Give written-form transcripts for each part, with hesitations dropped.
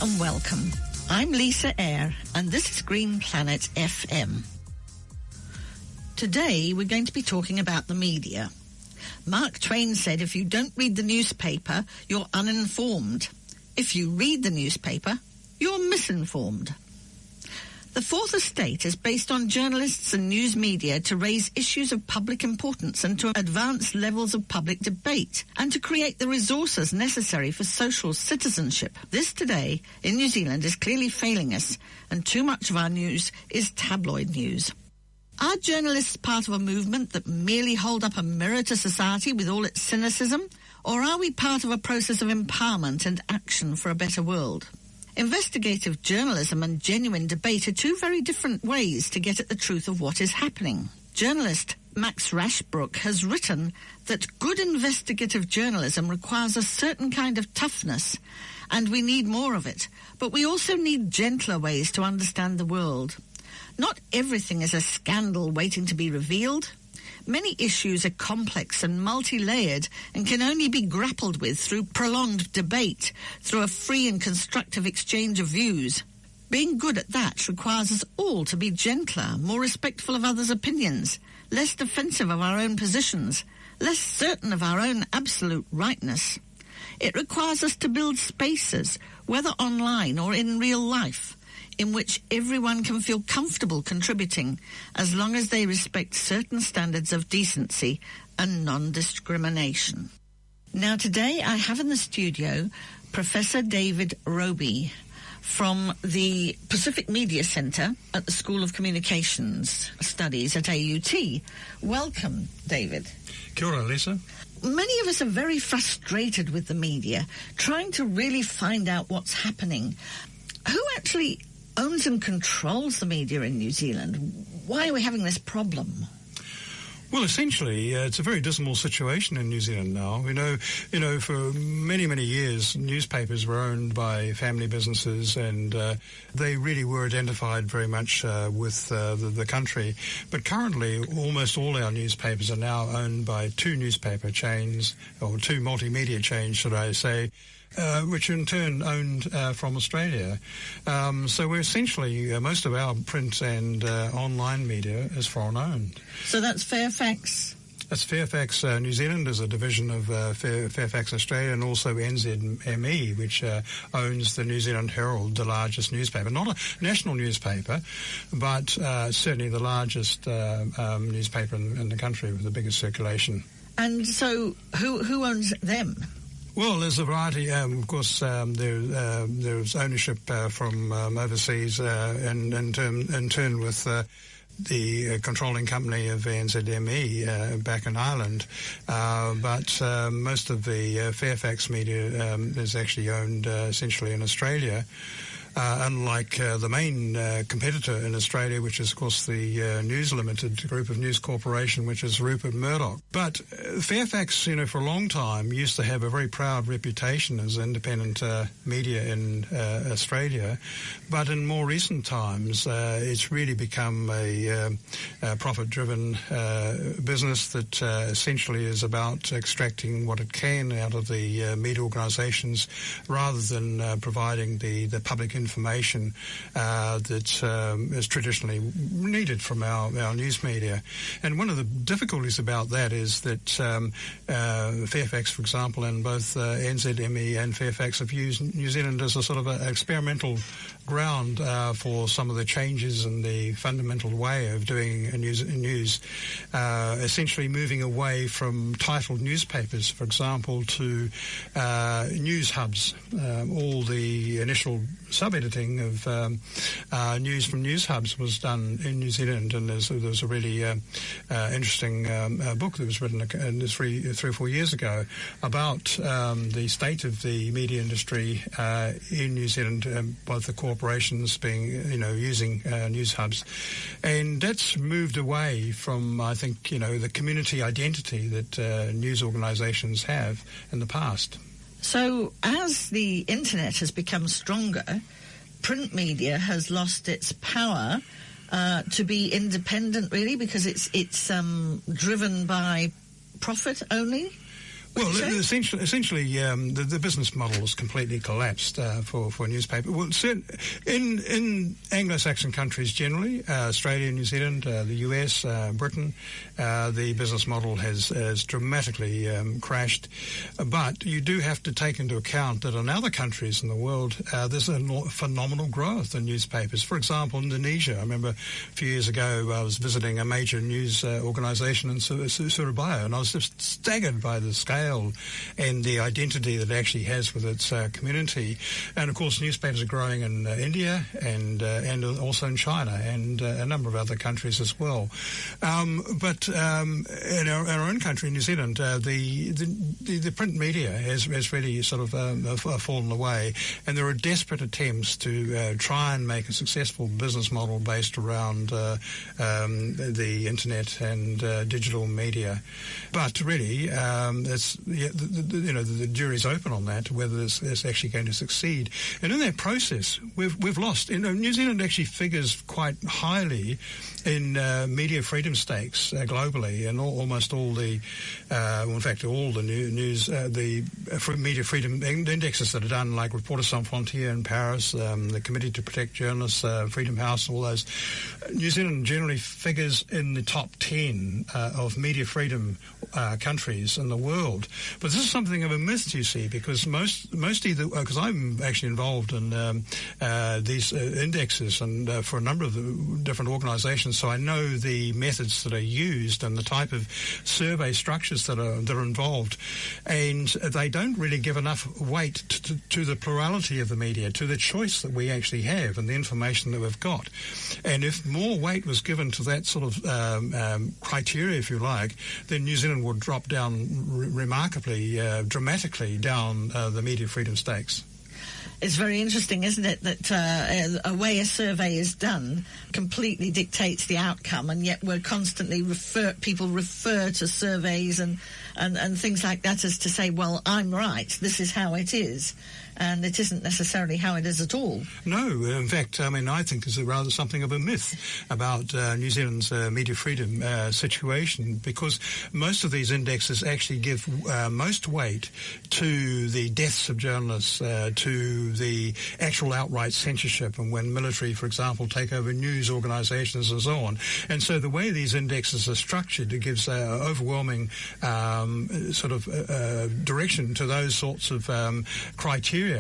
and welcome. I'm Lisa Eyre, and this is Green Planet FM. Today, we're going to be talking about the media. Mark Twain said, if you don't read the newspaper, you're uninformed. If you read the newspaper, you're misinformed. The Fourth Estate is based on journalists and news media to raise issues of public importance and to advance levels of public debate and to create the resources necessary for social citizenship. This today in New Zealand is clearly failing us, and too much of our news is tabloid news. Are journalists part of a movement that merely hold up a mirror to society with all its cynicism, or are we part of a process of empowerment and action for a better world? Investigative journalism and genuine debate are two very different ways to get at the truth of what is happening. Journalist Max Rashbrook has written that good investigative journalism requires a certain kind of toughness, and we need more of it. But we also need gentler ways to understand the world. Not everything is a scandal waiting to be revealed. Many issues are complex and multi-layered and can only be grappled with through prolonged debate, through a free and constructive exchange of views. Being good at that requires us all to be gentler, more respectful of others' opinions, less defensive of our own positions, less certain of our own absolute rightness. It requires us to build spaces, whether online or in real life, in which everyone can feel comfortable contributing, as long as they respect certain standards of decency and non-discrimination. Now today I have in the studio Professor David Robie from the Pacific Media Centre at the School of Communications Studies at AUT. Welcome, David. Kia ora, Lisa. Many of us are very frustrated with the media, trying to really find out what's happening. Who actually owns and controls the media in New Zealand? Why are we having this problem? Well, essentially, it's a very dismal situation in New Zealand now. We know, for many, many years, newspapers were owned by family businesses, and they really were identified very much with the country. But currently, almost all our newspapers are now owned by two newspaper chains, or two multimedia chains, should I say, which in turn owned from Australia. So we're essentially, most of our print and online media is foreign owned. So that's Fairfax? That's Fairfax New Zealand is a division of Fairfax Australia, and also NZME, which owns the New Zealand Herald, the largest newspaper. Not a national newspaper, but certainly the largest newspaper in the country with the biggest circulation. And so who owns them? Well, there's a variety. Of course, there's ownership from overseas, and in turn with the controlling company of NZME back in Ireland. But most of the Fairfax media is actually owned essentially in Australia. Unlike the main competitor in Australia, which is, of course, the News Limited Group of News Corporation, which is Rupert Murdoch. But Fairfax, for a long time, used to have a very proud reputation as independent media in Australia. But in more recent times, it's really become a profit-driven business that essentially is about extracting what it can out of the media organisations, rather than providing the public information that is traditionally needed from our news media. And one of the difficulties about that is that Fairfax, for example, and both NZME and Fairfax have used New Zealand as a sort of an experimental ground for some of the changes in the fundamental way of doing news, essentially moving away from titled newspapers, for example, to news hubs. All the initial sub-editing of news from news hubs was done in New Zealand, and there was a really interesting book that was written 3 or 4 years ago about the state of the media industry in New Zealand, both the corporations being, using news hubs. And that's moved away from, I think, the community identity that news organisations have in the past. So as the internet has become stronger, print media has lost its power to be independent, really, because it's driven by profit only? Well, essentially, the business model has completely collapsed for a newspaper. Well, in Anglo-Saxon countries generally, Australia, New Zealand, the US, Britain, the business model has dramatically crashed. But you do have to take into account that in other countries in the world, there's a phenomenal growth in newspapers. For example, Indonesia. I remember a few years ago I was visiting a major news organisation in Surabaya, and I was just staggered by the scale and the identity that it actually has with its community. And of course, newspapers are growing in India and also in China and a number of other countries as well. But in our own country, New Zealand, the print media has really sort of fallen away, and there are desperate attempts to try and make a successful business model based around the internet and digital media. But really, the jury's open on that, whether it's actually going to succeed. And in that process, we've lost. New Zealand actually figures quite highly in media freedom stakes globally, and almost all the, in fact, all the news, the media freedom indexes that are done, like Reporters Sans Frontières in Paris, the Committee to Protect Journalists, Freedom House, all those. New Zealand generally figures in the top 10 of media freedom countries in the world. But this is something of a myth, you see, because mostly, because I'm actually involved in these indexes and for a number of the different organisations, so I know the methods that are used and the type of survey structures that are involved, and they don't really give enough weight to the plurality of the media, to the choice that we actually have and the information that we've got. And if more weight was given to that sort of criteria, if you like, then New Zealand would drop down remarkably, dramatically down the media freedom stakes. It's very interesting, isn't it, that a way a survey is done completely dictates the outcome, and yet we're constantly people refer to surveys and things like that as to say, well, I'm right, this is how it is. And it isn't necessarily how it is at all. No, in fact, I think it's rather something of a myth about New Zealand's media freedom situation, because most of these indexes actually give most weight to the deaths of journalists, to the actual outright censorship, and when military, for example, take over news organisations and so on. And so the way these indexes are structured, it gives overwhelming sort of direction to those sorts of criteria.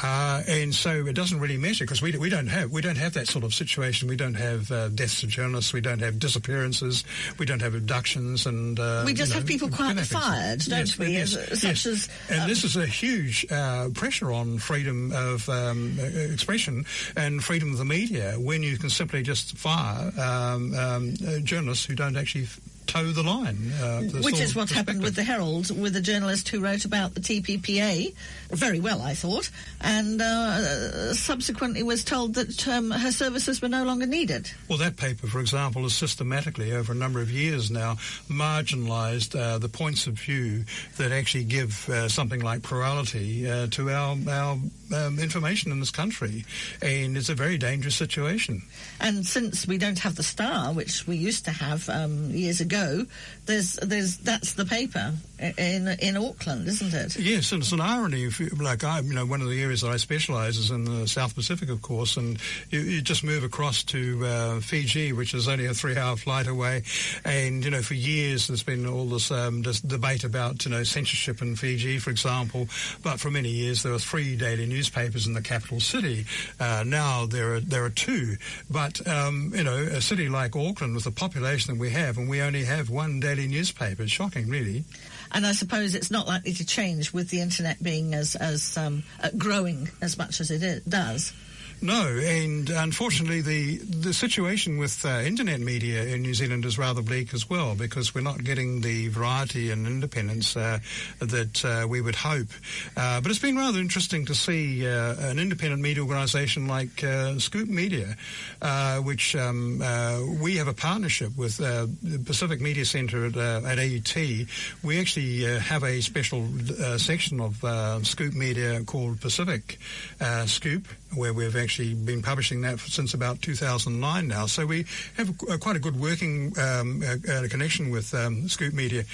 And so it doesn't really matter, because we don't have that sort of situation. We don't have deaths of journalists. We don't have disappearances. We don't have abductions, and we just have people quietly fired, don't we? Yes. And this is a huge pressure on freedom of expression and freedom of the media when you can simply just fire journalists who don't actually toe the line. Which is what happened with the Herald, with a journalist who wrote about the TPPA, very well, I thought, and subsequently was told that her services were no longer needed. Well, that paper, for example, has systematically, over a number of years now, marginalised the points of view that actually give something like plurality to our information in this country, and it's a very dangerous situation. And since we don't have the Star, which we used to have years ago, that's the paper in Auckland, isn't it? Yes, and it's an irony. One of the areas that I specialise is in the South Pacific, of course, and you just move across to Fiji, which is only a 3-hour flight away, and for years there's been all this debate about censorship in Fiji, for example. But for many years there were 3 daily newspapers in the capital city. Now there are 2, but a city like Auckland, with the population that we have, and we only have 1 daily newspaper. It's shocking, really. And I suppose it's not likely to change with the internet being as growing as much as it does. No, and unfortunately the situation with internet media in New Zealand is rather bleak as well, because we're not getting the variety and independence that we would hope. But it's been rather interesting to see an independent media organisation like Scoop Media, which we have a partnership with the Pacific Media Centre at AUT. We actually have a special section of Scoop Media called Pacific Scoop, where we've actually actually been publishing that since about 2009 now. So we have quite a good working connection with Scoop Media.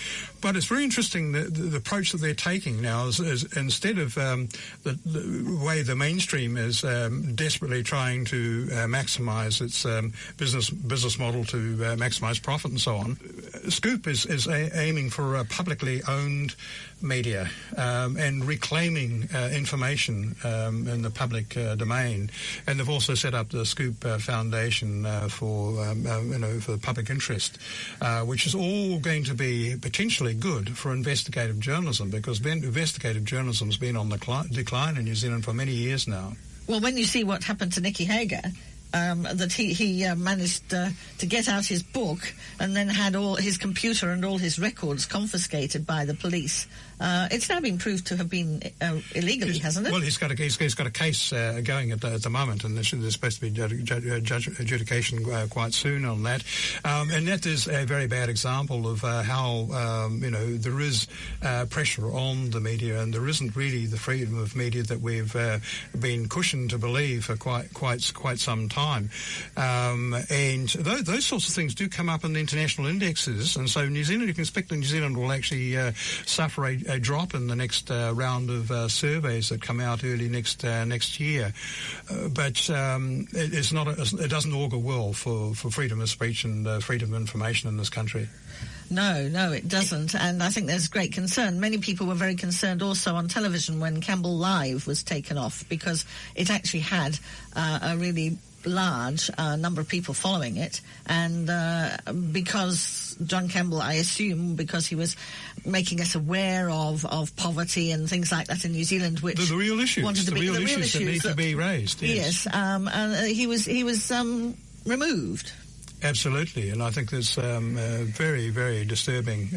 But it's very interesting the approach that they're taking now is instead of the way the mainstream is desperately trying to maximise its business model to maximise profit and so on, Scoop is aiming for a publicly owned media and reclaiming information in the public domain. And they've also set up the Scoop Foundation for the public interest, which is all going to be potentially good for investigative journalism, because investigative journalism has been on the decline in New Zealand for many years now. Well, when you see what happened to Nicky Hager, that he managed to get out his book and then had all his computer and all his records confiscated by the police. It's now been proved to have been illegally, hasn't it? Well, he's got a case going at the moment, and there's supposed to be adjudication quite soon on that. And that is a very bad example of how there is pressure on the media, and there isn't really the freedom of media that we've been cushioned to believe for quite some time. And those sorts of things do come up in the international indexes, and so New Zealand, you can expect that New Zealand will actually suffer a drop in the next round of surveys that come out early next year. But it doesn't augur well for freedom of speech and freedom of information in this country. No, it doesn't. And I think there's great concern. Many people were very concerned also on television when Campbell Live was taken off, because it actually had a really large number of people following it, and because John Campbell, I assume, because he was making us aware of poverty and things like that in New Zealand, which the real issues, the real issues that need to be raised. Yes, and he was removed. Absolutely, and I think that's very, very disturbing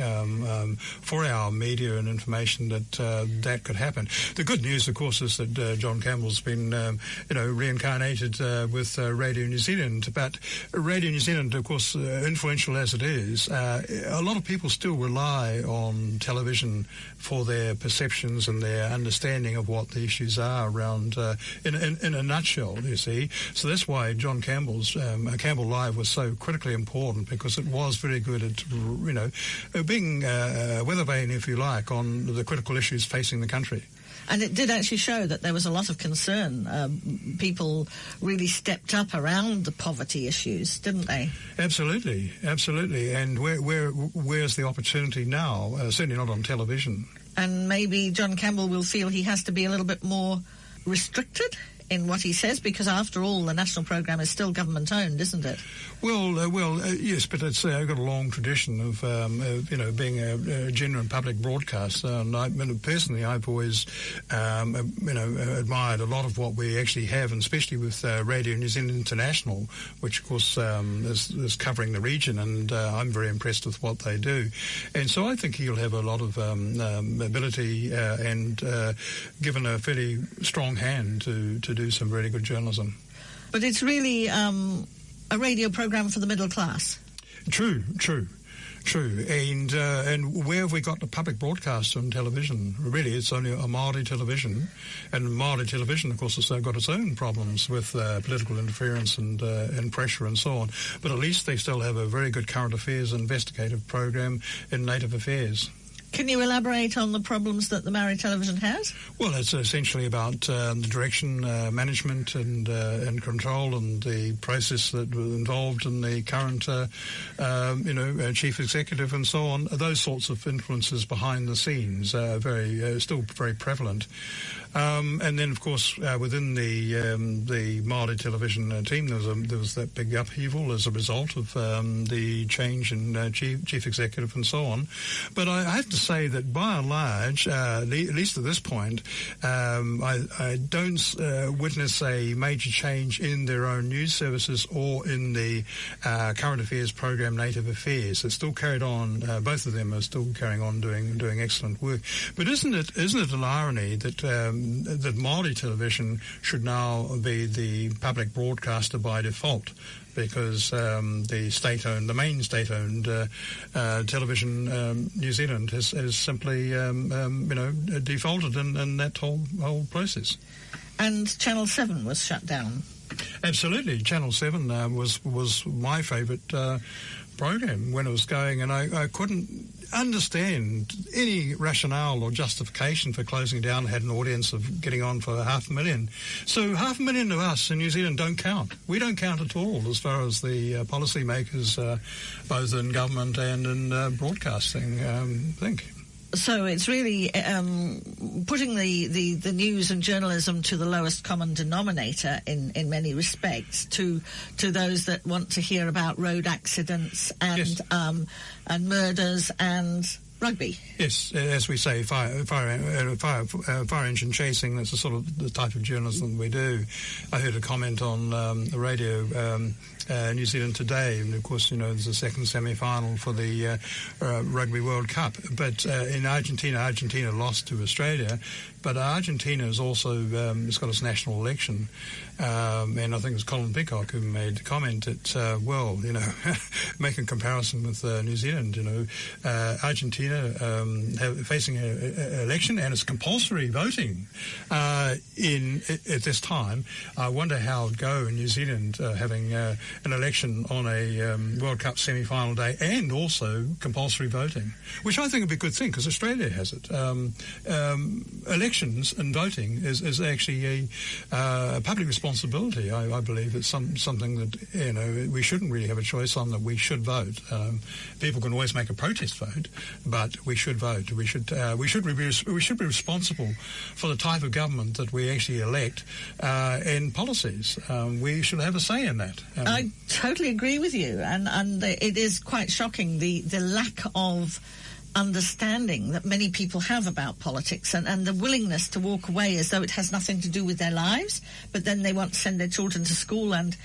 for our media and information that could happen. The good news, of course, is that John Campbell's been, reincarnated with Radio New Zealand. But Radio New Zealand, of course, influential as it is, a lot of people still rely on television for their perceptions and their understanding of what the issues are around. In a nutshell, you see. So that's why John Campbell's Campbell Live was so critically important, because it was very good at, being a weather vane, if you like, on the critical issues facing the country. And it did actually show that there was a lot of concern. People really stepped up around the poverty issues, didn't they? Absolutely. And where's the opportunity now? Certainly not on television. And maybe John Campbell will feel he has to be a little bit more restricted in what he says, because after all, the national programme is still government-owned, isn't it? Well, yes, but it's got a long tradition of being a genuine public broadcaster. And personally, I've always, admired a lot of what we actually have, and especially with Radio New Zealand International, which, of course, is covering the region, and I'm very impressed with what they do. And so I think he'll have a lot of ability and given a fairly strong hand to do some really good journalism. But it's really a radio programme for the middle class. True. And where have we got the public broadcaster on television? Really, it's only a Māori television. And Māori television, of course, has got its own problems with political interference and pressure and so on. But at least they still have a very good current affairs investigative program in native affairs. Can you elaborate on the problems that the Māori television has? Well, it's essentially about the direction, management and control, and the process that was involved in the current, chief executive and so on. Those sorts of influences behind the scenes are still very prevalent. And then, of course, within the Māori television team, there was that big upheaval as a result of the change in chief executive and so on. But I have to say that by and large, at least at this point, I don't witness a major change in their own news services or in the current affairs program Native Affairs. It's still carried on. Both of them are still carrying on doing excellent work. But isn't it an irony that Māori television should now be the public broadcaster by default? because the main state-owned television, New Zealand, has simply defaulted in that whole process. And Channel 7 was shut down. Absolutely, Channel 7 was my favourite program when it was going, and I couldn't understand any rationale or justification for closing down. Had an audience of getting on for 500,000. So 500,000 of us in New Zealand don't count. We don't count at all as far as the policymakers, both in government and in broadcasting, think. So it's really putting the news and journalism to the lowest common denominator in many respects, to those that want to hear about road accidents and yes. And murders and rugby. Yes, as we say, fire engine chasing. That's the sort of the type of journalism we do. I heard a comment on the radio, New Zealand Today, and of course, there's a second semi-final for the Rugby World Cup. But in Argentina lost to Australia. But Argentina is also it's got its national election, and I think it was Colin Peacock who made the comment that making a comparison with New Zealand. Argentina facing an election, and it's compulsory voting at this time. I wonder how it would go in New Zealand having an election on a World Cup semi-final day and also compulsory voting, which I think would be a good thing because Australia has it. Elections and voting is actually a public responsibility. I believe it's something that we shouldn't really have a choice on, that we should vote. People can always make a protest vote, but we should vote. We should be responsible for the type of government that we actually elect and policies. We should have a say in that. I totally agree with you, and it is quite shocking the lack of understanding that many people have about politics and the willingness to walk away as though it has nothing to do with their lives, but then they want to send their children to school and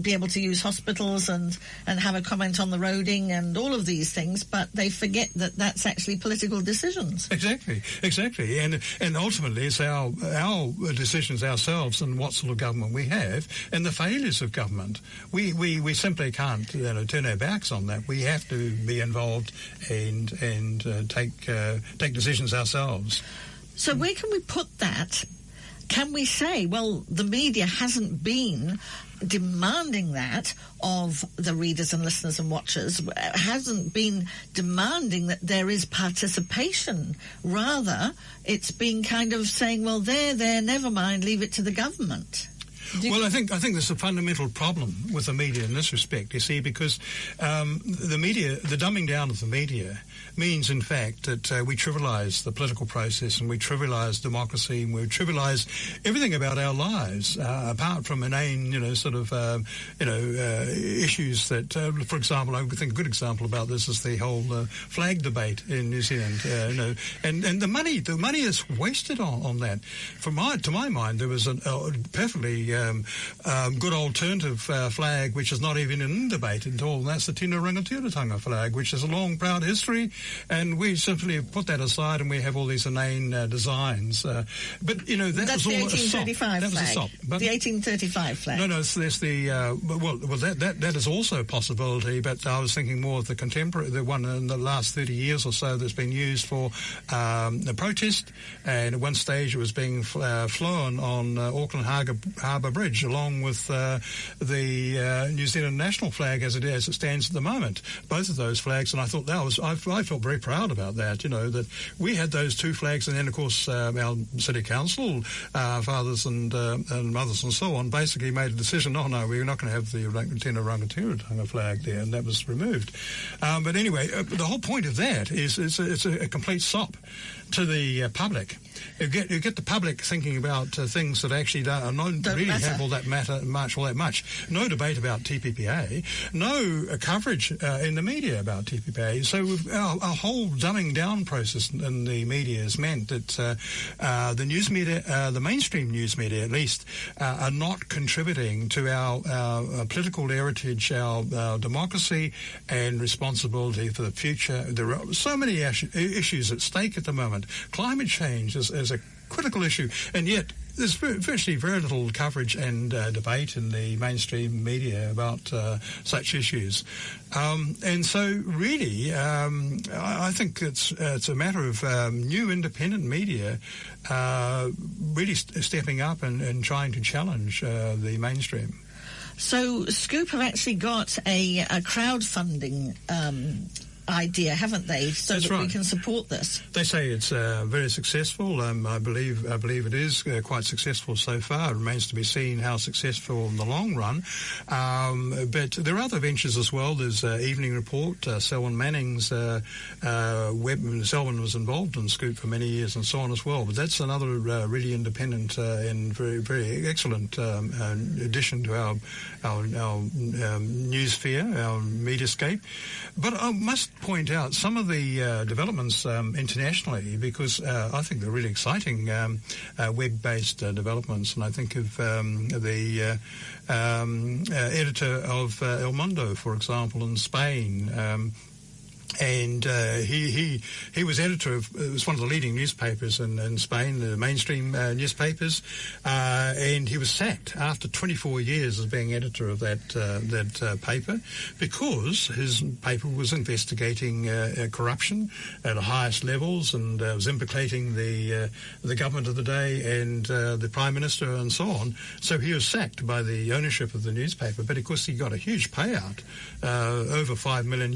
be able to use hospitals and have a comment on the roading and all of these things, but they forget that that's actually political decisions. Exactly. And ultimately it's our decisions ourselves and what sort of government we have and the failures of government. We simply can't turn our backs on that. We have to be involved and take decisions ourselves. So where can we put that? Can we say, well, the media hasn't been demanding that of the readers and listeners and watchers, hasn't been demanding that there is participation. Rather, it's been kind of saying, well, there, never mind, leave it to the government. Well, I think there's a fundamental problem with the media in this respect, you see, because the media, the dumbing down of the media means, in fact, that we trivialise the political process and we trivialise democracy and we trivialise everything about our lives, apart from inane, issues that, for example, I think a good example about this is the whole flag debate in New Zealand, and the money is wasted on that. To my mind, there was a perfectly good alternative flag which is not even in debate at all, and that's the Tino Rangatiratanga flag, which has a long, proud history, and we simply put that aside and we have all these inane designs. But, that that's was all a SOP. That was a SOP. But the 1835 flag. No, that's the... that is also a possibility, but I was thinking more of the one in the last 30 years or so that's been used for a protest, and at one stage it was being flown on Auckland Harbour Bridge, along with the New Zealand national flag as it stands at the moment. Both of those flags, and I thought I felt very proud about that. That we had those two flags, and then of course our city council, fathers and mothers and so on, basically made a decision. No, we're not going to have the Tino Rangatiratanga flag there, and that was removed. But anyway, the whole point of that is it's a complete sop to the public. You get the public thinking about things that actually don't really have all that much. No debate about TPPA. No coverage in the media about TPPA. So our whole dumbing down process in the media has meant that the news media, the mainstream news media at least, are not contributing to our political heritage, our democracy and responsibility for the future. There are so many issues at stake at the moment. Climate change is a critical issue, and yet there's virtually very little coverage and debate in the mainstream media about such issues. And so really, I think it's a matter of new independent media really stepping up and trying to challenge the mainstream. So Scoop have actually got a crowdfunding idea, haven't they? So That's that right. we can support this. They say it's very successful. I believe it is quite successful so far. It remains to be seen how successful in the long run. But there are other ventures as well. There's Evening Report, Selwyn Manning's Selwyn was involved in Scoop for many years and so on as well. But that's another really independent and very, very excellent addition to our news sphere, our mediascape. But I must point out some of the developments internationally, because I think they're really exciting web-based developments. And I think of the editor of El Mundo, for example, in Spain. And he was editor of, it was one of the leading newspapers in Spain, the mainstream newspapers, and he was sacked after 24 years as being editor of that paper, because his paper was investigating corruption at the highest levels, and was implicating the government of the day and the Prime Minister and so on. So he was sacked by the ownership of the newspaper, but of course he got a huge payout, over €5 million,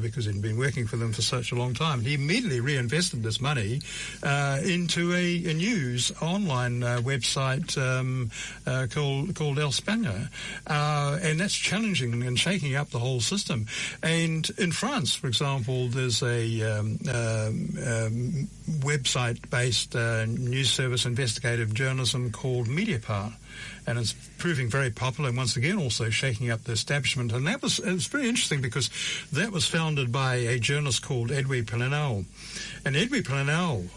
because he'd been working for them for such a long time. He immediately reinvested this money into a news online website called El Spania, and that's challenging and shaking up the whole system. And in France, for example, there's a website-based news service investigative journalism called Mediapart, and it's proving very popular, and once again also shaking up the establishment. And it was very interesting, because that was founded by a journalist called Edwy Plenel. And Edwy Plenel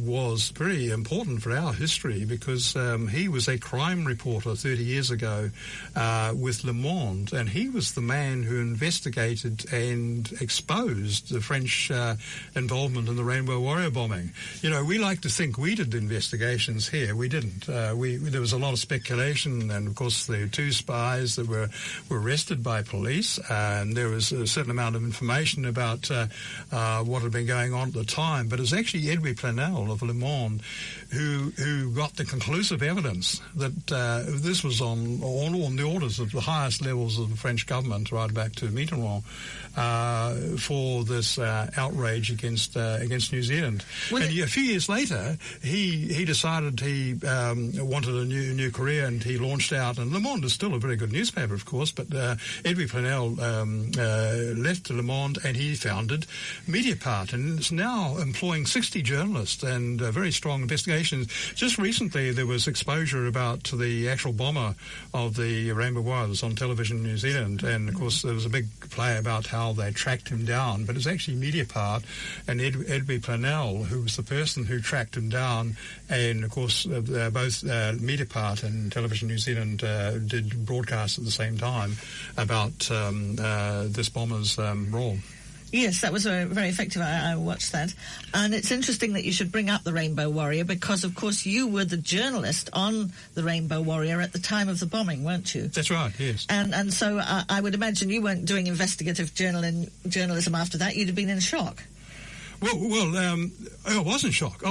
was very important for our history, because he was a crime reporter 30 years ago with Le Monde, and he was the man who investigated and exposed the French involvement in the Rainbow Warrior bombing. You know, we like to think we did the investigations here. We didn't. There was a lot of speculation, and of course there were 2 spies that were arrested by police, and there was a certain amount of information about what had been going on at the time. But it was actually Edwy Plenel of Le Monde who got the conclusive evidence that this was on the orders of the highest levels of the French government, right back to Mitterrand, for this outrage against New Zealand. And a few years later, he decided he wanted a new career, and he launched out. And Le Monde is still a very good newspaper, of course, but Edwy Plenel left Le Monde, and he founded Mediapart, and it's now employing 60 journalists and very strong investigations. Just recently, there was exposure about the actual bomber of the Rainbow Warriors on television in New Zealand, and of course there was a big play about how they tracked him down, but it's actually Mediapart and Edwy Plenel who was the person who tracked him down, and of course both Mediapart and Television New Zealand did broadcasts at the same time about this bomber's role. Yes, that was very effective. I watched that. And it's interesting that you should bring up the Rainbow Warrior, because, of course, you were the journalist on the Rainbow Warrior at the time of the bombing, weren't you? That's right, yes. And so I would imagine you weren't doing investigative journalism after that. You'd have been in shock. Well, I was in shock.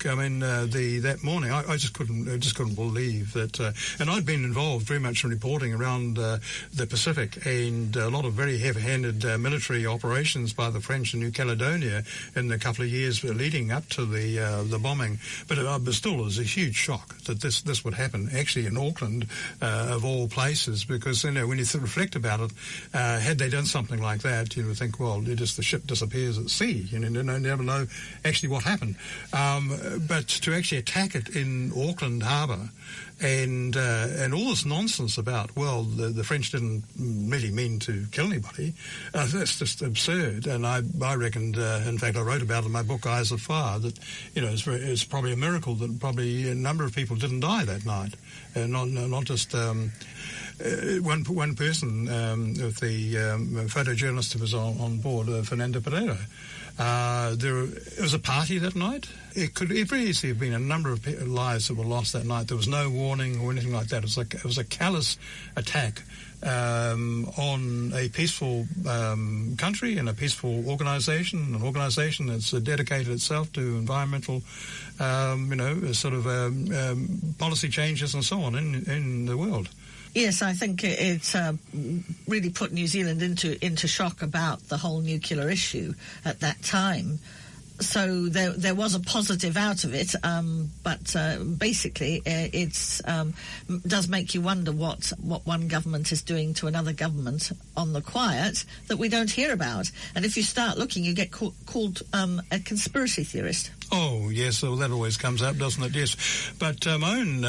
I mean, that morning, I just couldn't believe that. And I'd been involved very much in reporting around the Pacific, and a lot of very heavy-handed military operations by the French in New Caledonia in the couple of years leading up to the bombing. But still, it was a huge shock that this would happen, actually in Auckland, of all places, because when you reflect about it, had they done something like that, you would think, well, the ship disappears at sea, you never know actually what happened. But to actually attack it in Auckland Harbour, and all this nonsense about, well, the French didn't really mean to kill anybody, that's just absurd. And I reckoned, in fact, I wrote about it in my book, Eyes of Fire, that, it's probably a miracle that probably a number of people didn't die that night, not just one person, the photojournalist who was on board, Fernando Pereira. It was a party that night. It could easily have been a number of lives that were lost that night. There was no warning or anything like that. It was a callous attack on a peaceful country and a peaceful organisation, an organisation that's dedicated itself to environmental, policy changes and so on in the world. Yes, I think it's really put New Zealand into shock about the whole nuclear issue at that time. So there was a positive out of it, but basically it does make you wonder what one government is doing to another government on the quiet that we don't hear about. And if you start looking, you get called a conspiracy theorist. Oh, yes, well, that always comes up, doesn't it? Yes. But my own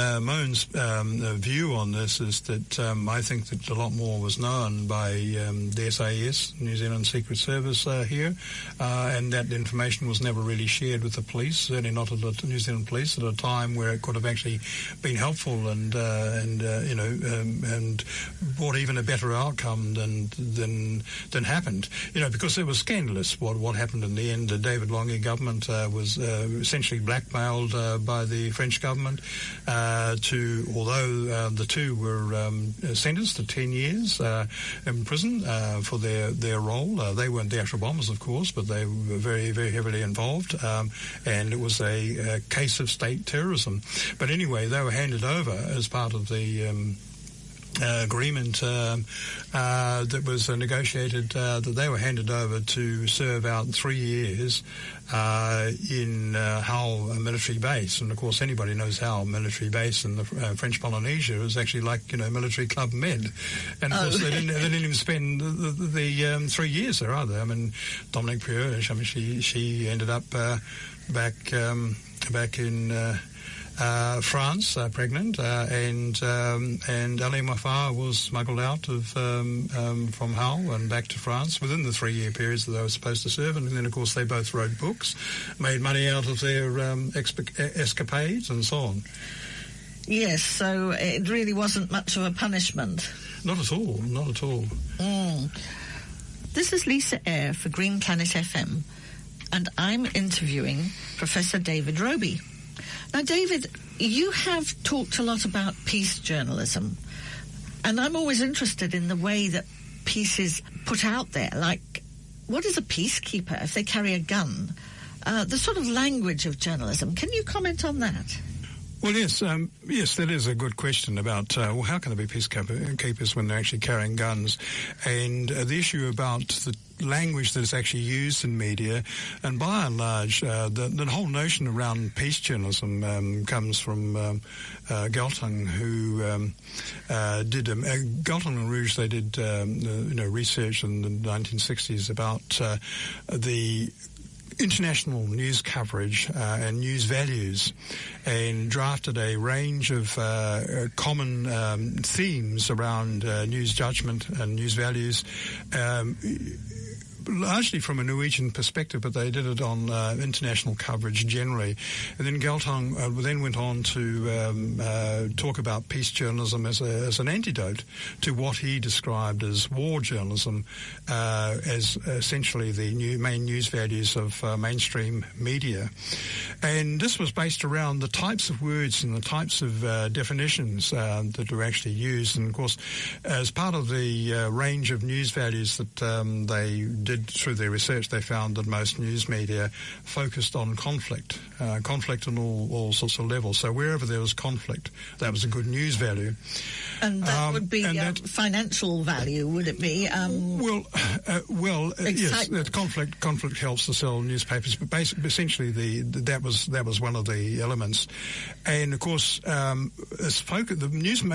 view on this is that I think that a lot more was known by the SAS, New Zealand Secret Service here, and that information was never really shared with the police, certainly not at the New Zealand Police, at a time where it could have actually been helpful and brought even a better outcome than happened. Because it was scandalous what happened in the end. The David Robie government was essentially blackmailed by the French government although the two were sentenced to 10 years in prison for their role. They weren't the actual bombers, of course, but they were very, very heavily involved, and it was a case of state terrorism. But anyway, they were handed over as part of the agreement that was negotiated, that they were handed over to serve out 3 years in Hull military base. And of course anybody knows Hull military base in the French Polynesia is actually like military club med. And of course they didn't even spend the 3 years there either. I mean, Dominique Pioche, she ended up back in France, pregnant, and Ali Mafar was smuggled out of from Hull and back to France within the 3-year periods that they were supposed to serve. And then, of course, they both wrote books, made money out of their escapades and so on. Yes, so it really wasn't much of a punishment. Not at all, not at all. This is Lisa Eyre for Green Planet FM, and I'm interviewing Professor David Robie. Now, David, you have talked a lot about peace journalism, and I'm always interested in the way that peace is put out there. Like, what is a peacekeeper if they carry a gun? The sort of language of journalism. Can you comment on that? Well, yes, that is a good question about, how can there be peacekeepers when they're actually carrying guns? And the issue about the language that is actually used in media, and by and large, the whole notion around peace journalism comes from Galtung, who did Galtung and Rouge. They did research in the 1960s about the international news coverage and news values, and drafted a range of common themes around news judgment and news values, largely from a Norwegian perspective, but they did it on international coverage generally. And then Galtung then went on to talk about peace journalism as an antidote to what he described as war journalism, as essentially the main news values of mainstream media. And this was based around the types of words and the types of definitions that were actually used. And of course, as part of the range of news values that they did through their research, they found that most news media focused on conflict on all sorts of levels. So wherever there was conflict, that was a good news value. And that would be financial value, would it be? Yes, that conflict helps to sell newspapers, but essentially that was one of the elements. And of course, the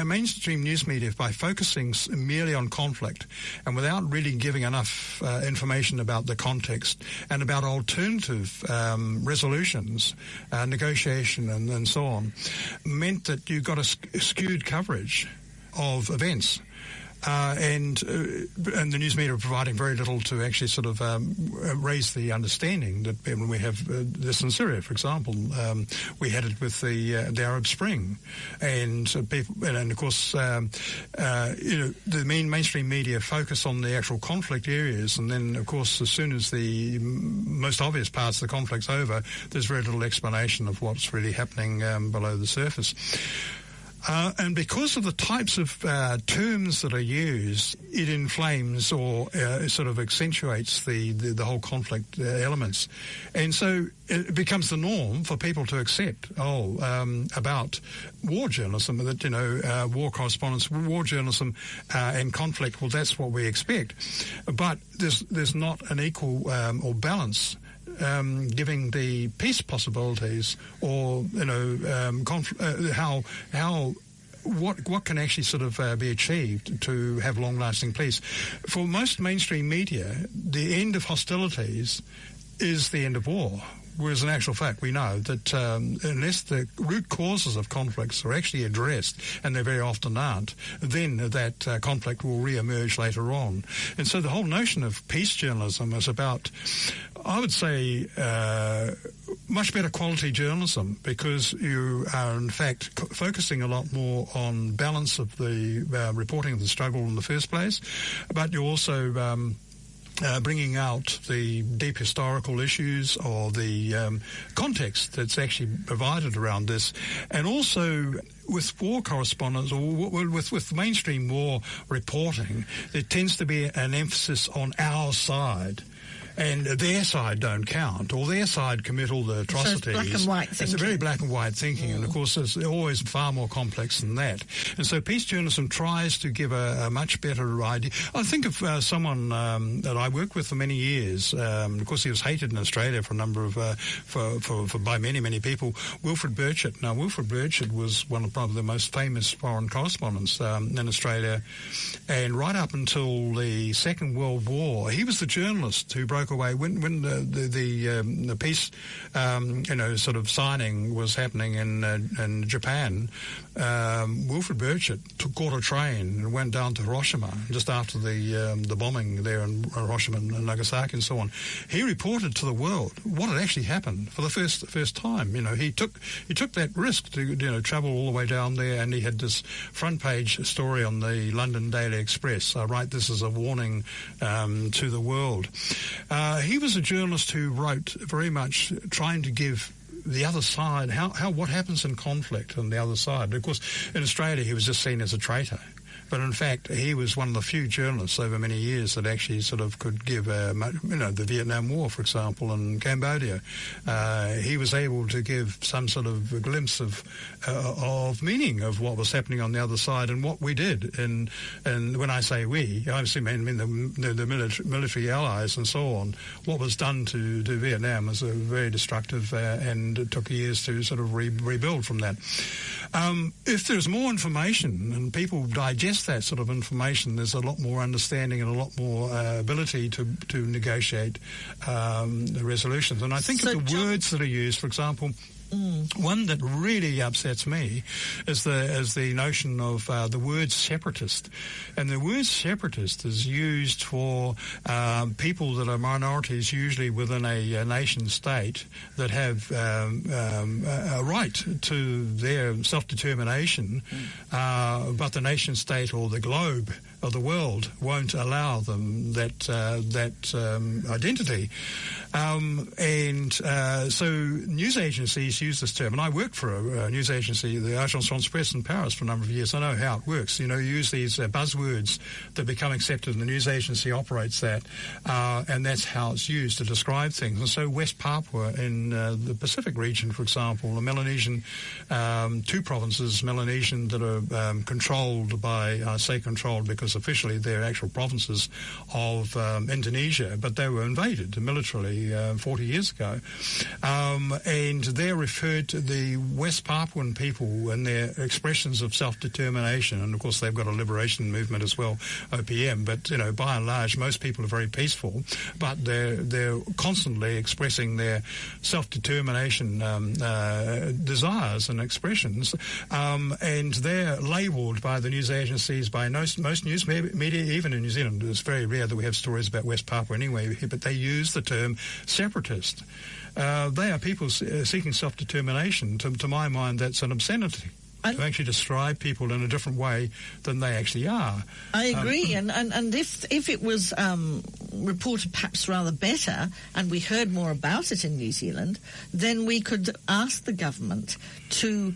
mainstream news media, by focusing merely on conflict and without really giving enough information about the context and about alternative resolutions, negotiation and so on, meant that you got a skewed coverage of events. and the news media are providing very little to actually sort of raise the understanding that when we have this in Syria, for example, we had it with the Arab Spring, and people, and of course, the mainstream media focus on the actual conflict areas, and then, of course, as soon as the most obvious parts of the conflict's over, there's very little explanation of what's really happening below the surface. And because of the types of terms that are used, it inflames or sort of accentuates the whole conflict elements. And so it becomes the norm for people to accept, about war journalism, that, war correspondence, war journalism and conflict, well, that's what we expect. But there's not an equal or balance giving the peace possibilities, or what can actually sort of be achieved to have long-lasting peace. For most mainstream media, the end of hostilities is the end of war. Whereas in actual fact, we know that unless the root causes of conflicts are actually addressed, and they very often aren't, then that conflict will re-emerge later on. And so the whole notion of peace journalism is about, I would say, much better quality journalism, because you are in fact focusing a lot more on balance of the reporting of the struggle in the first place, but you're also bringing out the deep historical issues or the context that's actually provided around this. And also with war correspondence, or with mainstream war reporting, there tends to be an emphasis on our side. And their side don't count, or their side commit all the atrocities. So it's black and white thinking. It's a very black and white thinking, and of course it's always far more complex than that. And so peace journalism tries to give a much better idea. I think of someone that I worked with for many years. Of course, he was hated in Australia for a number of by many people. Wilfred Burchett. Now, Wilfred Burchett was one of probably the most famous foreign correspondents in Australia, and right up until the Second World War, he was the journalist who broke away when the peace sort of signing was happening in Japan. Wilfred Burchett caught a train and went down to Hiroshima just after the bombing there in Hiroshima and Nagasaki and so on. He reported to the world what had actually happened for the first time. He took that risk to travel all the way down there, and he had this front page story on the London Daily Express. I write this as a warning to the world. He was a journalist who wrote very much trying to give the other side, what happens in conflict on the other side. Of course, in Australia, he was just seen as a traitor. But in fact, he was one of the few journalists over many years that actually sort of could give, the Vietnam War, for example, in Cambodia. He was able to give some sort of glimpse of meaning of what was happening on the other side and what we did. And when I say we, I mean the military allies and so on. What was done to Vietnam was very destructive, and it took years to sort of rebuild from that. If there's more information and people digest that sort of information, there's a lot more understanding and a lot more ability to negotiate the resolutions. And I think of the words that are used, for example, one that really upsets me is the notion of the word separatist. And the word separatist is used for people that are minorities, usually within a nation state, that have a right to their self-determination, but the nation state or the globe of the world won't allow them that identity. So news agencies use this term, and I worked for a news agency, the Agence France-Presse in Paris, for a number of years. I know how it works. You use these buzzwords that become accepted, and the news agency operates that, and that's how it's used to describe things. And so West Papua in the Pacific region, for example, the Melanesian, 2 provinces, Melanesian, that are controlled by, I say controlled because officially they're actual provinces of Indonesia, but they were invaded militarily 40 years ago. And they're referred to the West Papuan people and their expressions of self-determination. And, of course, they've got a liberation movement as well, OPM. But, by and large, most people are very peaceful. But they're constantly expressing their self-determination desires and expressions. And they're labelled by the news agencies, by most news news media, even in New Zealand, it's very rare that we have stories about West Papua anyway, but they use the term separatist. They are people seeking self-determination. To my mind, that's an obscenity. To actually describe people in a different way than they actually are. I agree, and if it was reported perhaps rather better, and we heard more about it in New Zealand, then we could ask the government to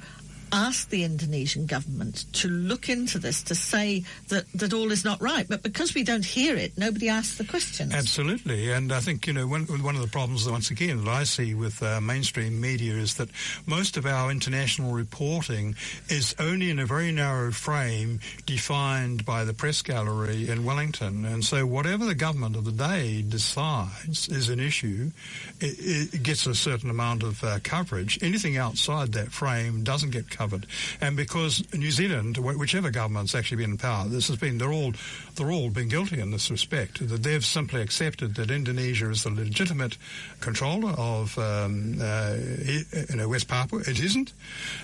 ask the Indonesian government to look into this, to say that all is not right. But because we don't hear it, nobody asks the questions. Absolutely. And I think, one of the problems, once again, that I see with mainstream media is that most of our international reporting is only in a very narrow frame defined by the press gallery in Wellington. And so whatever the government of the day decides is an issue, it gets a certain amount of coverage. Anything outside that frame doesn't get covered. And because New Zealand, whichever government's actually been in power, they're all been guilty in this respect, that they've simply accepted that Indonesia is the legitimate controller of West Papua. It isn't,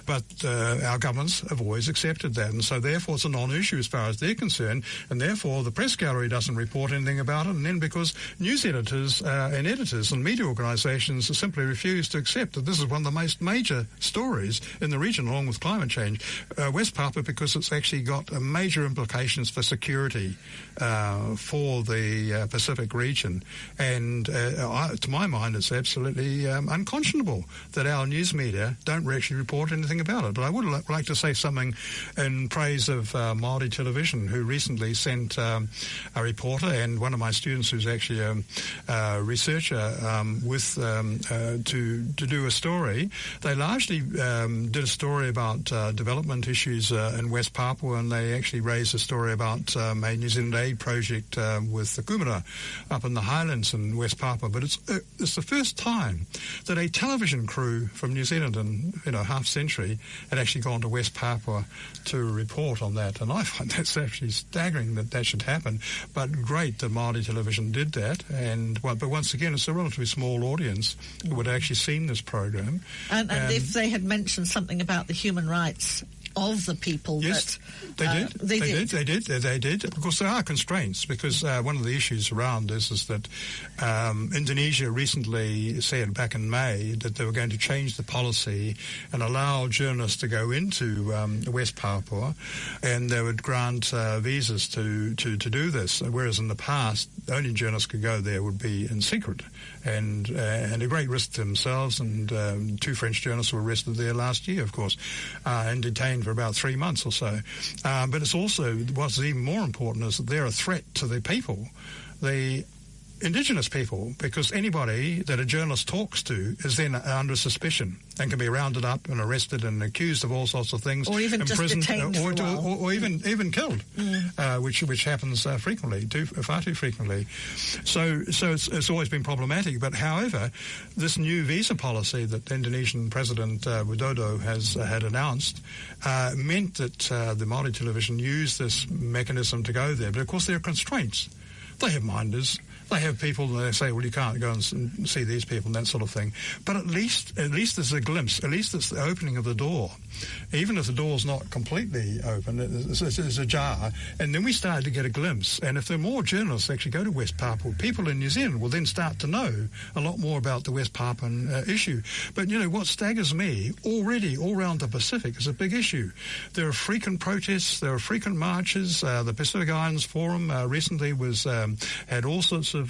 but our governments have always accepted that, and so therefore it's a non-issue as far as they're concerned, and therefore the press gallery doesn't report anything about it. And then because news editors and editors and media organisations simply refuse to accept that this is one of the most major stories in the region, along with climate change, West Papua, because it's actually got major implications for security for the Pacific region. And to my mind, it's absolutely unconscionable that our news media don't actually report anything about it. But I would like to say something in praise of Māori television, who recently sent a reporter, and one of my students who's actually a researcher to do a story. They largely did a story about development issues in West Papua, and they actually raised a story about a New Zealand aid project with the Kumara up in the highlands in West Papua. But it's the first time that a television crew from New Zealand in half century had actually gone to West Papua to report on that, and I find that's actually staggering that should happen. But great that Māori television did that, but once again, it's a relatively small audience who would have actually seen this program. And if they had mentioned something about the human rights of the people, yes, that they did, because there are constraints, because one of the issues around this is that Indonesia recently said back in May that they were going to change the policy and allow journalists to go into West Papua, and they would grant visas to do this, whereas in the past only journalists could go there would be in secret, and a great risk to themselves. And 2 French journalists were arrested there last year, of course, and detained for about 3 months or so. But it's also, what's even more important is that they're a threat to the people, the Indigenous people, because anybody that a journalist talks to is then under suspicion and can be rounded up and arrested and accused of all sorts of things, or even imprisoned, just detained or even killed, which happens frequently, far too frequently. So it's always been problematic. But however, this new visa policy that the Indonesian President Widodo had announced meant that the Māori television used this mechanism to go there. But of course, there are constraints. They have minders. They have people that they say, well, you can't go and see these people and that sort of thing. But at least there's a glimpse. At least it's the opening of the door. Even if the door's not completely open, it's ajar. And then we started to get a glimpse. And if there are more journalists actually go to West Papua, people in New Zealand will then start to know a lot more about the West Papuan issue. But, what staggers me already all around the Pacific is a big issue. There are frequent protests. There are frequent marches. The Pacific Islands Forum recently had all sorts of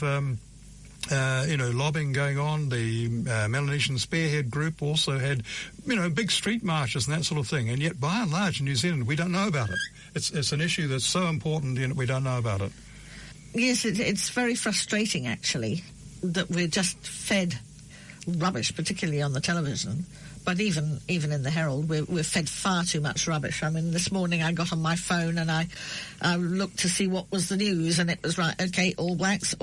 lobbying going on. The Melanesian Spearhead Group also had, big street marches and that sort of thing. And yet, by and large, in New Zealand, we don't know about it. It's an issue that's so important, we don't know about it. Yes, it's very frustrating, actually, that we're just fed rubbish, particularly on the television. But even in the Herald, we're fed far too much rubbish. I mean, this morning I got on my phone and I looked to see what was the news, and it was all blacks,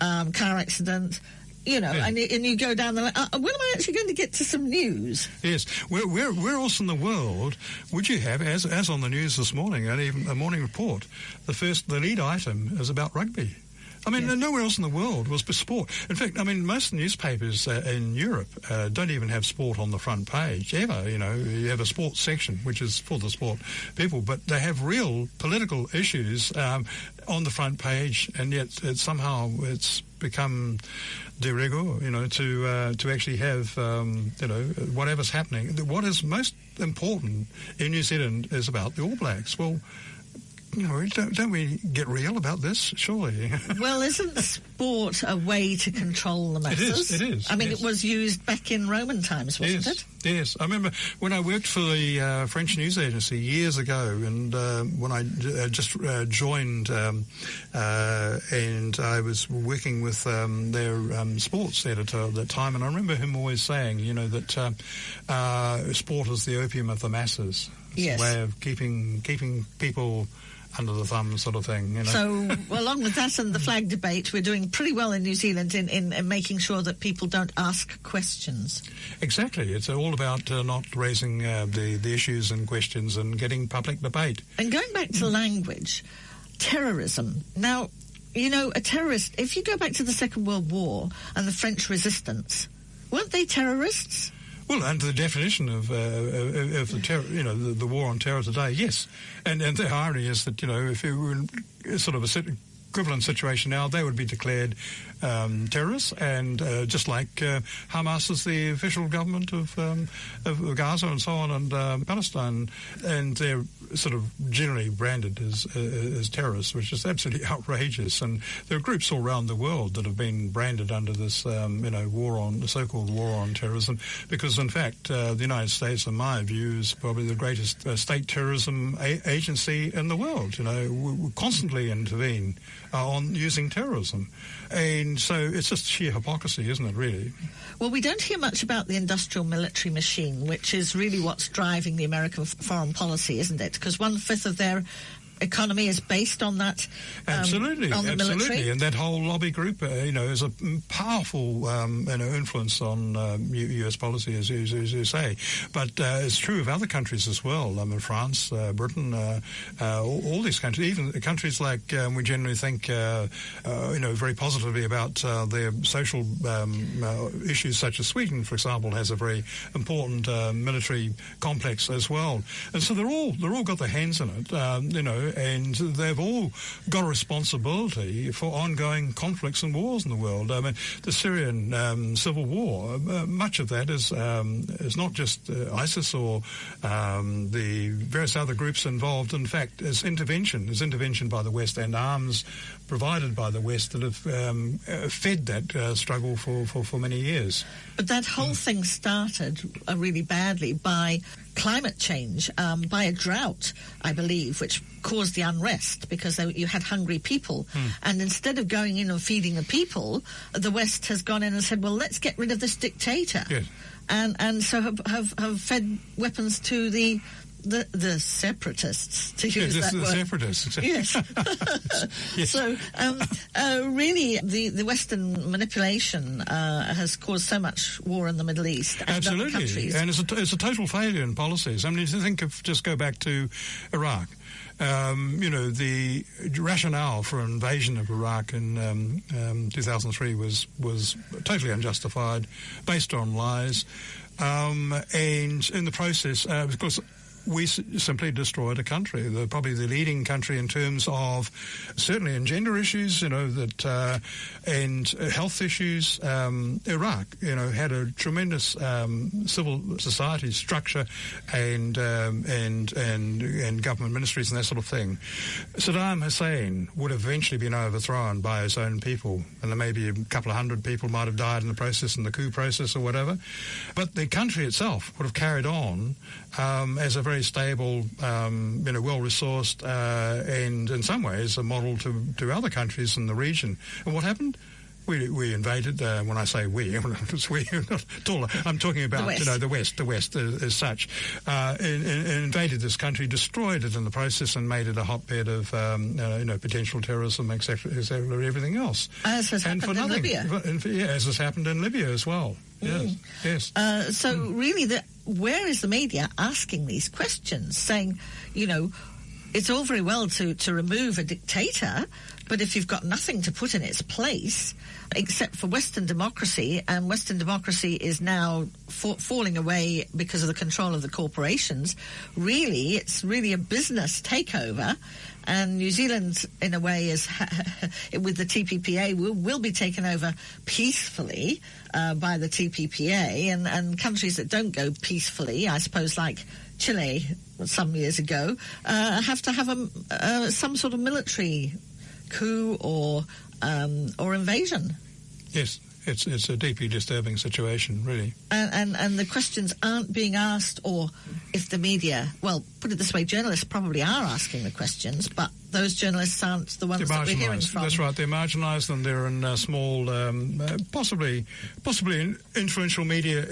car accident, and you go down the line. When am I actually going to get to some news? Yes. Where else in the world would you have, as on the news this morning, and even a morning report, the lead item is about rugby. I mean, nowhere else in the world was sport. In fact, I mean, most newspapers in Europe don't even have sport on the front page, ever. You know, you have a sports section, which is for the sport people, but they have real political issues on the front page, and yet somehow it's become de rigueur, you know, to actually have, you know, whatever's happening. What is most important in New Zealand is about the All Blacks. Well, you know, don't we get real about this, surely? Well, isn't sport a way to control the masses? It is. I mean, it was used back in Roman times, wasn't it? Yes. I remember when I worked for the French news agency years ago, and when I just joined, and I was working with their sports editor at that time, and I remember him always saying, you know, that sport is the opium of the masses. It's a way of keeping people under the thumb, sort of thing, you know. So, along with that and the flag debate, we're doing pretty well in New Zealand in making sure that people don't ask questions. Exactly. It's all about not raising the issues and questions and getting public debate. And going back to language, terrorism. Now, you know, a terrorist, if you go back to the Second World War and the French resistance, weren't they terrorists? Well, under the definition of the terror, you know, the war on terror today, yes. And the irony is that, you know, if it were in sort of a equivalent situation now, they would be declared terrorists, and just like Hamas is the official government of Gaza and so on, and Palestine, and they're sort of generally branded as terrorists, which is absolutely outrageous. And there are groups all around the world that have been branded under this, you know, so-called war on terrorism, because in fact the United States, in my view, is probably the greatest state terrorism agency in the world. You know, we constantly intervene on using terrorism. And so it's just sheer hypocrisy, isn't it, really? Well, we don't hear much about the industrial military machine, which is really what's driving the American foreign policy, isn't it? Because 1/5 of their economy is based on that. Absolutely, on the military. And that whole lobby group, you know, is a powerful, you know, influence on U.S. policy, as you say. But it's true of other countries as well. I mean, France, Britain, all these countries, even countries like we generally think, you know, very positively about their social issues, such as Sweden, for example, has a very important military complex as well. And so they're all got their hands in it, you know. And they've all got a responsibility for ongoing conflicts and wars in the world. I mean, the Syrian civil war, much of that is not just ISIS or the various other groups involved. In fact, is intervention by the West and arms provided by the West that have fed that struggle for many years. But that whole thing started really badly by climate change, by a drought, I believe, which caused the unrest because you had hungry people. And instead of going in and feeding the people, the West has gone in and said, well, let's get rid of this dictator. Yes. And so have fed weapons to the separatists, to use that word. Separatists, exactly. Yes. Yes. So, really, the Western manipulation has caused so much war in the Middle East and absolutely. other countries. And it's a total failure in policies. I mean, if you think of, just go back to Iraq, you know, the rationale for invasion of Iraq in 2003 was totally unjustified, based on lies, and in the process, of course, we simply destroyed a country, probably the leading country in terms of, certainly in gender issues, you know, that and health issues. Iraq, you know, had a tremendous civil society structure and government ministries and that sort of thing. Saddam Hussein would have eventually been overthrown by his own people, and there may be a couple of hundred people might have died in the process, in the coup process or whatever. But the country itself would have carried on as a very stable, you know, well-resourced, and in some ways a model to other countries in the region. And what happened? We invaded. When I say we, it's we, not at all. I'm talking about, you know, the West as such. Invaded this country, destroyed it in the process, and made it a hotbed of, you know, potential terrorism, etc., everything else. As has happened in Libya. As has happened in Libya as well. Yes. So really, where is the media asking these questions, saying, you know, it's all very well to remove a dictator, but if you've got nothing to put in its place, except for Western democracy, and Western democracy is now falling away because of the control of the corporations, really, it's really a business takeover. And New Zealand, in a way, is with the TPPA, will be taken over peacefully by the TPPA, and countries that don't go peacefully, I suppose, like Chile some years ago, have to have some sort of military coup or invasion. Yes. It's a deeply disturbing situation, really. And the questions aren't being asked, or if the media, well, put it this way, journalists probably are asking the questions, but those journalists aren't the ones that we're hearing from. That's right, they're marginalised, and they're in small, possibly influential media,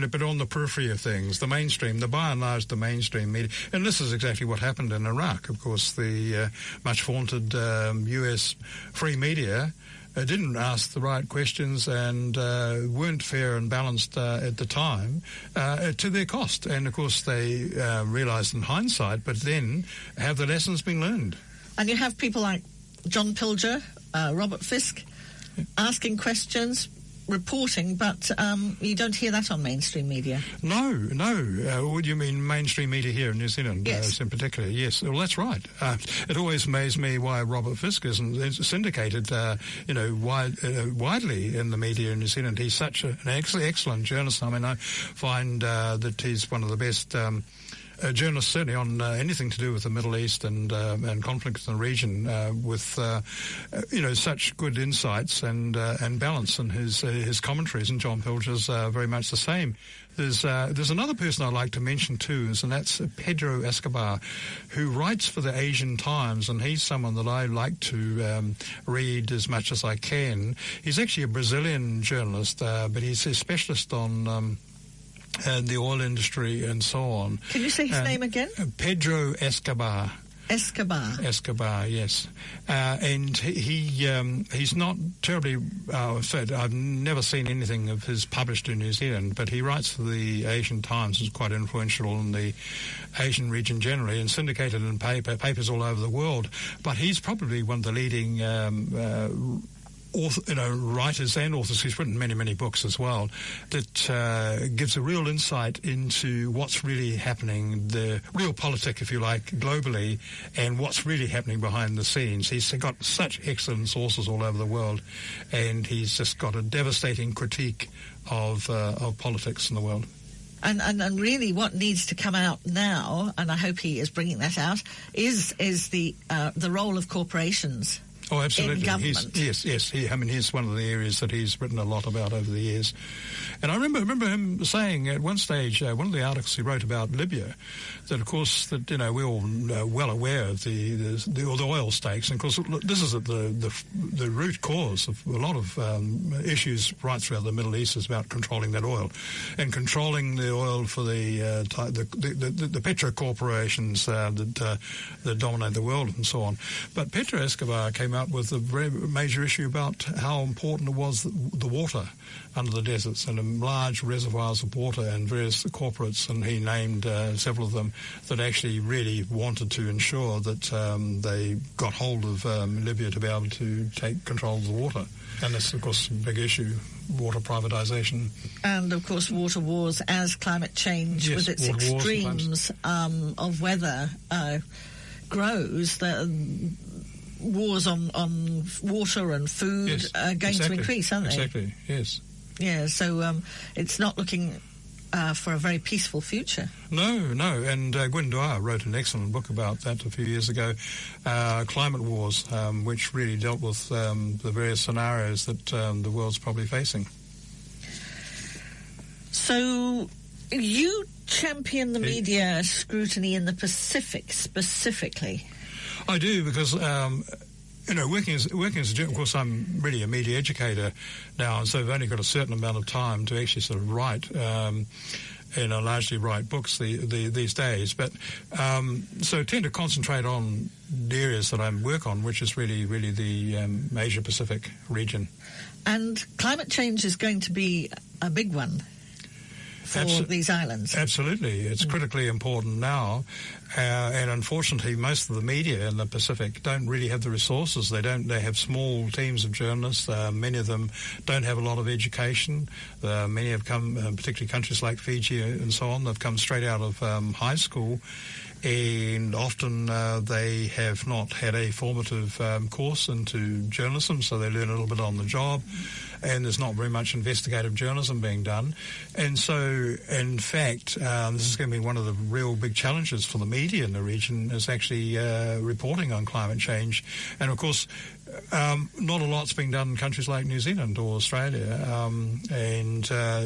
but on the periphery of things. The mainstream, by and large, the mainstream media. And this is exactly what happened in Iraq. Of course, the much vaunted US free media didn't ask the right questions and weren't fair and balanced at the time to their cost. And, of course, they realised in hindsight, but then have the lessons been learned. And you have people like John Pilger, Robert Fisk, asking questions, reporting, but you don't hear that on mainstream media. No. What do you mean mainstream media here in New Zealand? Yes. In particular, yes. Well, that's right. It always amazed me why Robert Fisk isn't syndicated, widely in the media in New Zealand. He's such an excellent journalist. I mean, I find that he's one of the best journalists, certainly on anything to do with the Middle East and conflicts in the region, with such good insights and balance in his commentaries. And John Pilger's very much the same. There's another person I'd like to mention too, and that's Pedro Escobar, who writes for the Asian Times, and he's someone that I like to read as much as I can. He's actually a Brazilian journalist, but he's a specialist on and the oil industry and so on. Can you say his name again? Pedro Escobar. Escobar, yes. And he's not terribly said. I've never seen anything of his published in New Zealand, but he writes for the Asian Times, is quite influential in the Asian region generally, and syndicated in papers all over the world. But he's probably one of the leading writers and authors. He's written many books as well, that gives a real insight into what's really happening, the real politic, if you like, globally, and what's really happening behind the scenes. He's got such excellent sources all over the world, and he's just got a devastating critique of politics in the world. And really what needs to come out now, and I hope he is bringing that out, is the role of corporations. Oh, absolutely. In government. Yes. He's one of the areas that he's written a lot about over the years. And I remember him saying at one stage, one of the articles he wrote about Libya, that of course that we're all well aware of the oil stakes, and of course this is at the root cause of a lot of issues right throughout the Middle East, is about controlling that oil, and controlling the oil for the petro corporations that dominate the world and so on. But Pedro Escobar came up with a very major issue about how important it was the water under the deserts, and large reservoirs of water, and various corporates, and he named several of them that actually really wanted to ensure that they got hold of Libya to be able to take control of the water. And that's, of course, a big issue, water privatisation. And, of course, water wars as climate change, with its extremes of weather grows. The wars on water and food are going to increase, aren't they? Exactly, yes. Yeah, so it's not looking for a very peaceful future. No, and Gwen Dwyer wrote an excellent book about that a few years ago, Climate Wars, which really dealt with the various scenarios that the world's probably facing. So you champion the media scrutiny in the Pacific specifically? I do, because working as a journalist, of course, I'm really a media educator now, and so I've only got a certain amount of time to actually sort of write, largely write books these days. But so I tend to concentrate on the areas that I work on, which is really the Asia Pacific region. And climate change is going to be a big one for these islands. Absolutely. It's critically important now. And unfortunately, most of the media in the Pacific don't really have the resources. They have small teams of journalists. Many of them don't have a lot of education. Many have come, particularly countries like Fiji and so on, they've come straight out of high school. And often they have not had a formative course into journalism, so they learn a little bit on the job, and there's not very much investigative journalism being done. And so, in fact, this is going to be one of the real big challenges for the media in the region, is actually reporting on climate change. And, of course, not a lot's being done in countries like New Zealand or Australia,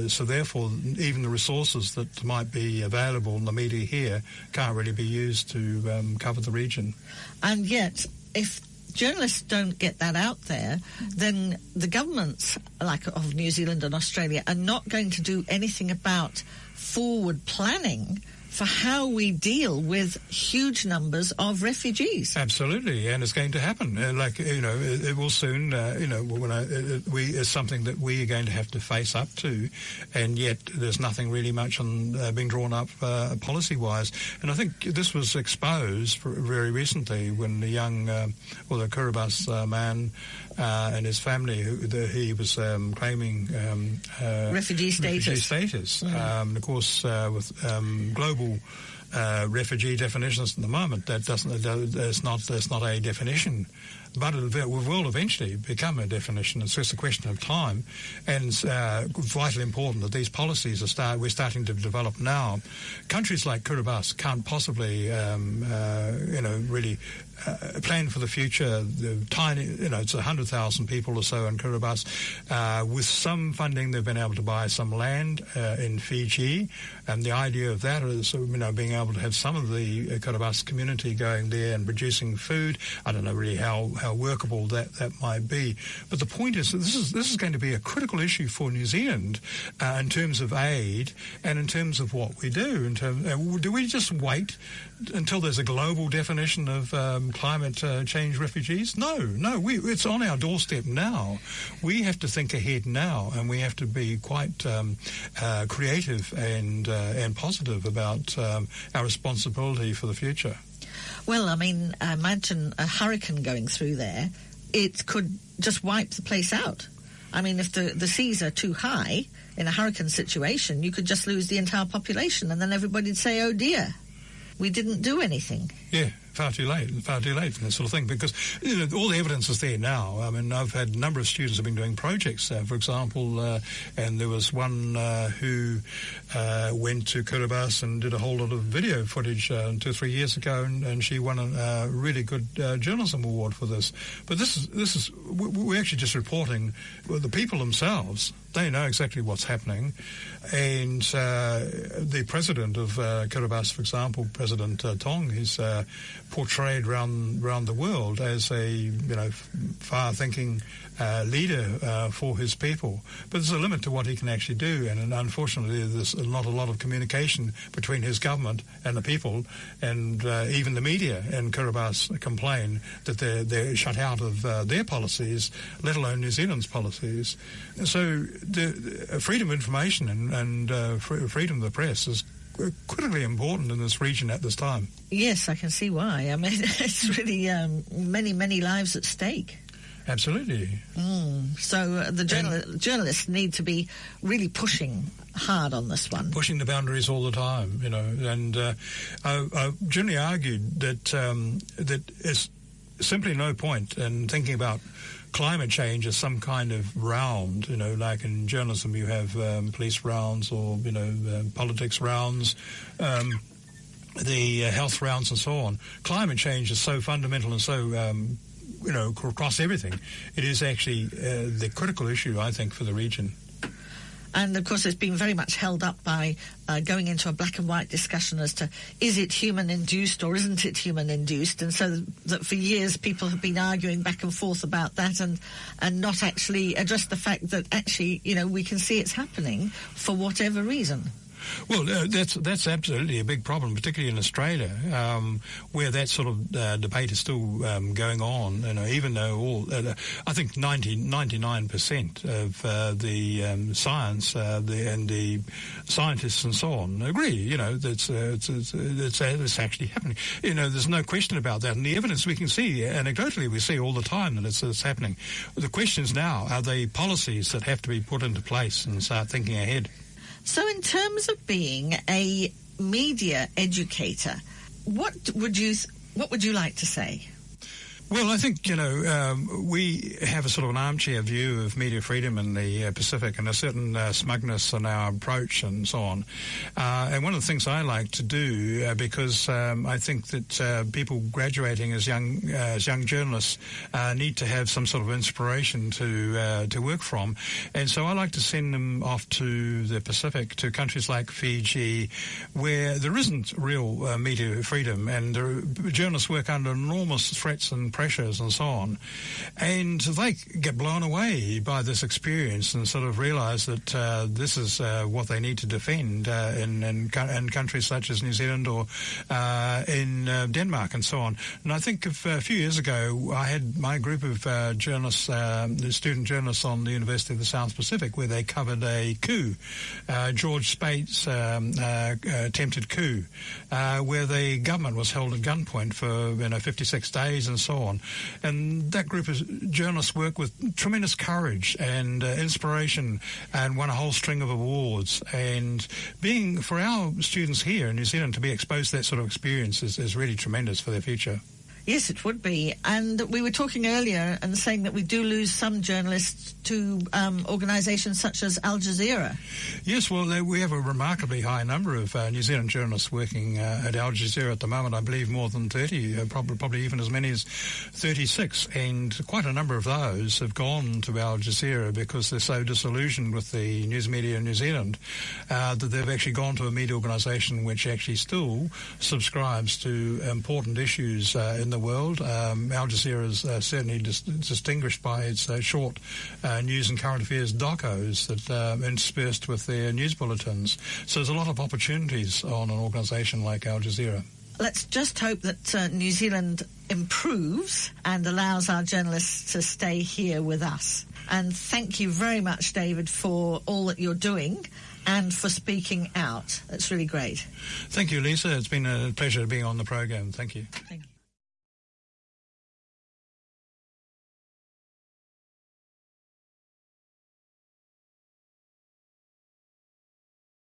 so therefore even the resources that might be available in the media here can't really be used to cover the region. And yet, if journalists don't get that out there, then the governments like of New Zealand and Australia are not going to do anything about forward planning for how we deal with huge numbers of refugees. Absolutely, and it's going to happen. It will soon. It's something that we are going to have to face up to, and yet there's nothing really much on being drawn up policy-wise. And I think this was exposed very recently when the young, the Kiribati man and his family, he was claiming refugee status. Of course, with global refugee definitions at the moment, that's not a definition, but it will eventually become a definition. It's just a question of time, and it's vitally important that these policies we're starting to develop now. Countries like Kiribati can't possibly really plan for the future. The tiny, it's 100,000 people or so in Kiribati. With some funding, they've been able to buy some land in Fiji, and the idea of that is, being able to have some of the Kiribati community going there and producing food. I don't know really how workable that might be, but the point is that this is going to be a critical issue for New Zealand in terms of aid and in terms of what we do. Do we just wait until there's a global definition of climate change refugees? No, it's on our doorstep now. We have to think ahead now, and we have to be quite creative and positive about our responsibility for the future. Well, imagine a hurricane going through there. It could just wipe the place out. If the seas are too high in a hurricane situation, you could just lose the entire population, and then everybody'd say, oh dear, we didn't do anything. Yeah, far too late, and that sort of thing, because all the evidence is there now. I've had a number of students who have been doing projects, for example, and there was one who went to Kiribati and did a whole lot of video footage 2 or 3 years ago, and she won a really good journalism award for this. But we're actually just reporting the people themselves. They know exactly what's happening, and the president of Kiribati, for example, President Tong, he's portrayed around the world as a far-thinking leader for his people. But there's a limit to what he can actually do, and unfortunately there's not a lot of communication between his government and the people, and even the media in Kiribati complain that they're shut out of their policies, let alone New Zealand's policies. And so the freedom of information and freedom of the press is critically important in this region at this time. Yes, I can see why. It's really many lives at stake. Absolutely. So the journalists need to be really pushing hard on this one. Pushing the boundaries all the time, and I generally argued that there's simply no point in thinking about climate change as some kind of round, like in journalism you have police rounds or, politics rounds, the health rounds and so on. Climate change is so fundamental and so, across everything. It is actually the critical issue, I think, for the region. And, of course, it's been very much held up by going into a black and white discussion as to is it human-induced or isn't it human-induced? And so that for years people have been arguing back and forth about that and not actually address the fact that actually, we can see it's happening for whatever reason. Well, that's absolutely a big problem, particularly in Australia, where that sort of debate is still going on. Even though I think 99% of the science and the scientists and so on agree. It's actually happening. There's no question about that, and the evidence we can see anecdotally, we see all the time that it's happening. The questions now are the policies that have to be put into place and start thinking ahead. So in terms of being a media educator, what would you like to say? Well, I think, we have a sort of an armchair view of media freedom in the Pacific, and a certain smugness in our approach and so on. And one of the things I like to do, because I think that people graduating as young journalists need to have some sort of inspiration to work from. And so I like to send them off to the Pacific, to countries like Fiji, where there isn't real media freedom, and journalists work under enormous threats and pressures and so on, and they get blown away by this experience and sort of realise that this is what they need to defend in countries such as New Zealand or in Denmark and so on. And I think a few years ago I had my group of journalists, student journalists on the University of the South Pacific, where they covered a coup, George Speight's attempted coup, where the government was held at gunpoint for 56 days and so on. And that group of journalists worked with tremendous courage and inspiration, and won a whole string of awards. And for our students here in New Zealand to be exposed to that sort of experience is really tremendous for their future. Yes, it would be. And we were talking earlier and saying that we do lose some journalists to organisations such as Al Jazeera. Yes, well, we have a remarkably high number of New Zealand journalists working at Al Jazeera at the moment. I believe more than 30, probably even as many as 36. And quite a number of those have gone to Al Jazeera because they're so disillusioned with the news media in New Zealand that they've actually gone to a media organisation which actually still subscribes to important issues in the world. Al Jazeera is certainly distinguished by its short news and current affairs docos that interspersed with their news bulletins. So there's a lot of opportunities on an organisation like Al Jazeera. Let's just hope that New Zealand improves and allows our journalists to stay here with us. And thank you very much, David, for all that you're doing and for speaking out. It's really great. Thank you, Lisa. It's been a pleasure being on the program. Thank you. Thank you.